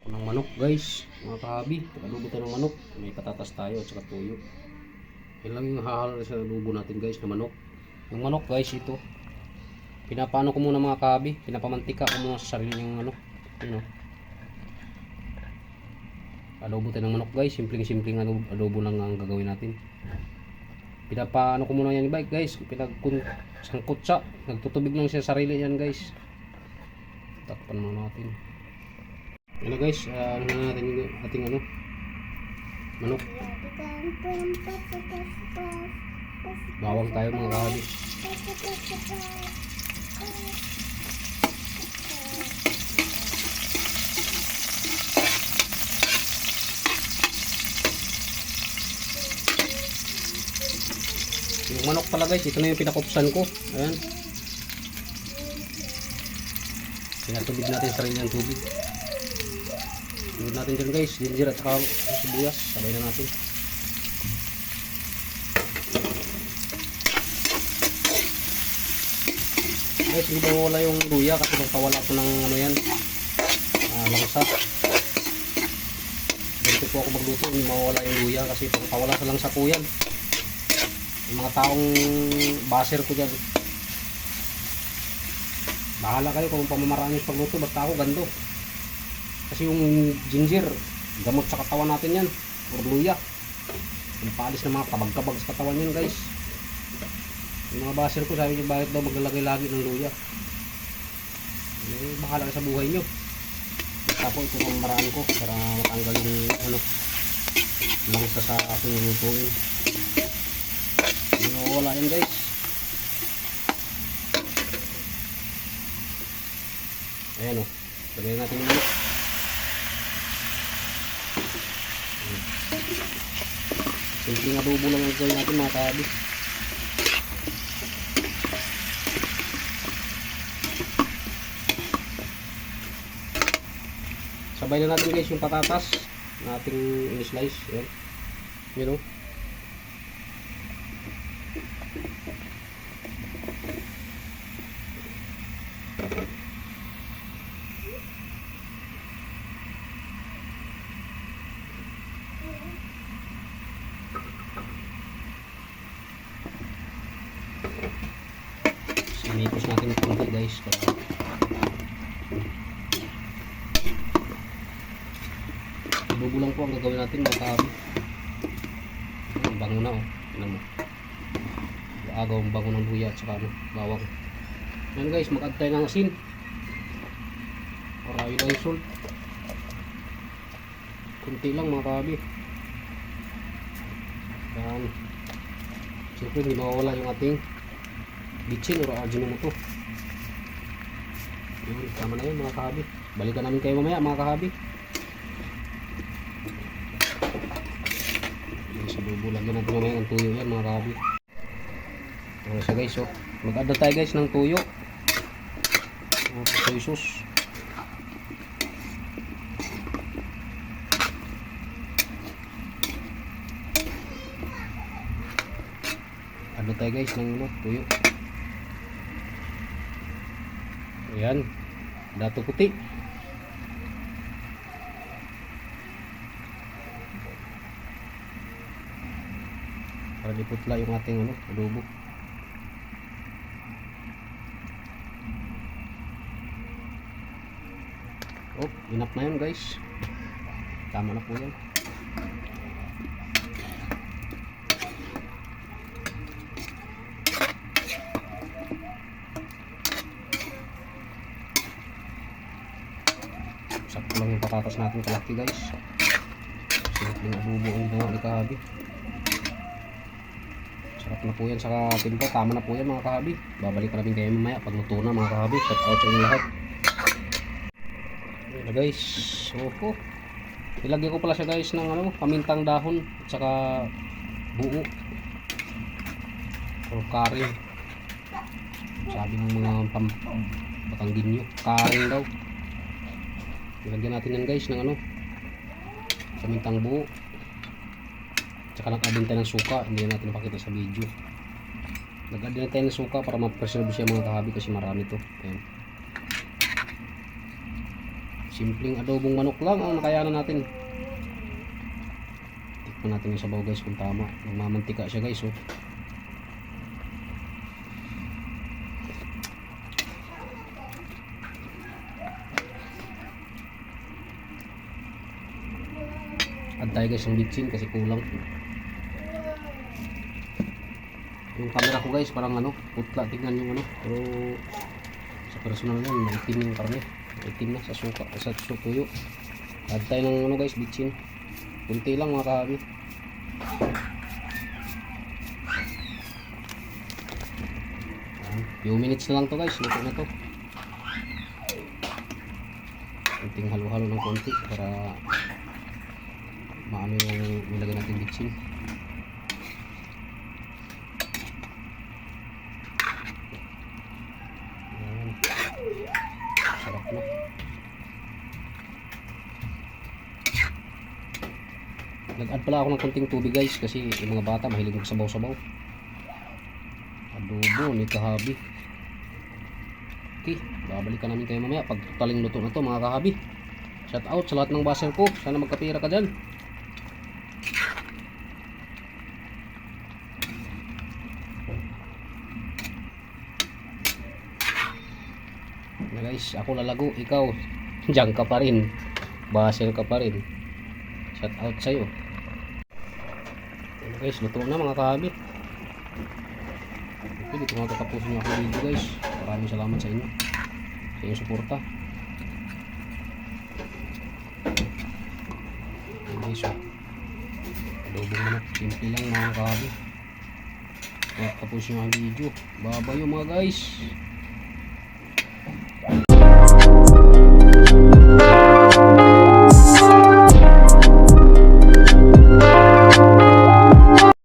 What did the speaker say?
Ng manok guys, mga kahabi, adobo tayo ng manok, may patatas tayo at saka tuyo. Yan lang yung hahalo sa adobo natin guys na manok. Yung manok guys, ito pinapano ko muna mga kahabi, pinapamantika ko muna sa sarili yung ano, yun o. Adobo tayo ng manok guys, simpleng adobo lang ang gagawin natin. Pinapano ko muna yan guys, sangkot siya, nagtutubig lang siya sa sarili yan guys. Takpan muna natin. Ano guys, ano na natin yung ating ano, manok. Bawang tayo mga kahabi. Yung manok pala guys, ito na yung pinakupsan ko. Ayan. Pinatubig natin sa sarili ng tubig. Tubig natin dyan guys, ginger at saka sibuyas. Sabay na natin. Guys, hindi ba wala yung luya kasi nagpawala ko ng ano yan, langsa. Ganito po ako magluto, hindi mawala yung luya kasi pagpawala sa langsa po yan. Yung mga taong baser ko dyan, bahala kayo kung pamamaraan yung pagluto, basta ako gando. Kasi yung ginger, gamot sa katawan natin yan, or luya. Pinapalis ng mga kabag-kabag sa katawan yan guys. Yung mga baser ko sabi nyo bakit daw maglalagay lagi ng luya. Bahala kayo sa buhay nyo. Tapos ito ang maraan ko para matanggal yung ano, langsa sa aking lutuin. Hindi mawala yan guys. Ayan o, lagay natin yung manok. Simpleng adobo lang ang gawin natin mga kahabi. Sabay na natin guys yung patatas na ating in-slice. Ayan. Yun o. Sinipos natin yung konti guys para adobo lang po ang gagawin natin mga kahabi. Ang bango na oh. Tignan mo. Agaw ang bango ng luya at saka ano, bawang. Yan guys, mag-add tayo ng asin. Or iodine salt. Kunti lang mga kahabi. Yan. Siyempre hindi mawawala yung ating bitchin or ajinomoto. Yun, tama na yun mga kahabi. Balikan namin kayo mamaya mga kahabi. Lagyan natin mamaya ng tuyo yan mga kahabi. So siya guys, so mag-add na tayo guys ng tuyo. Soy sauce. Add na tayo guys ng ano, tuyo. Ayan, dato puti. Para diputla yung ating ano, adobo. Oh, enough na yun guys. Tama na po yan. Sakto lang yung patatas natin kalaki guys. Simpleng adobo ang gawa ni kahabi. Sarap na po yan sa timpa. Tama na po yan mga kahabi. Babalik na rin kayo mamaya pag luto na mga kahabi. Shout out sa inyo lahat. Ayan na guys. So, ilagay ko pala siya guys ng ano, pamintang dahon at saka buo or karing. Sabi ng mga Batanggenyo, karing daw. Ilagyan natin yan guys ng ano, pamintang buo. Tsaka nag-add tayo ng suka, hindi natin napakita sa video. Nag-add na tayo ng suka para ma-preserve siya mga kahabi kasi marami to. Ayan. Simpleng adobong manok lang ang nakayanan natin. Tikman natin yung sabaw guys kung tama. Nagmamantika siya guys oh. Add tayo guys ng bitsin kasi kulang. Yung camera ko guys parang ano, putla tingnan yung ano. Pero sa personal yan, maitim yung karne. Maitim na sa suka, sa tuyo. Add tayo ng ano guys, bitsin. Kunti lang mga kahabi. Few minutes na lang to guys, luto na to. Kunting halo-halo ng konti para maano yung nilagay natin bitsin. Ayan. Sarap na. Nag-add pala ako ng konting tubig guys kasi yung mga bata mahilig magsabaw-sabaw. Adobo ni kahabi. Okay, babalikan namin kayo mamaya pag totaling luto na to mga kahabi. Shout out sa lahat ng baser ko. Sana magkapira ka dyan. Na guys, ako lalago, ikaw diyan ka pa rin. Baser ka pa rin. Shout out sa'yo. Guys, luto na mga kahabi. Okay, dito mga tatapusin yung aking video guys. Maraming salamat sa inyo sa inyong suporta. Okay guys, adobong manok, simple lang mga kahabi. Tapos yung aking video. Bye bye mga guys.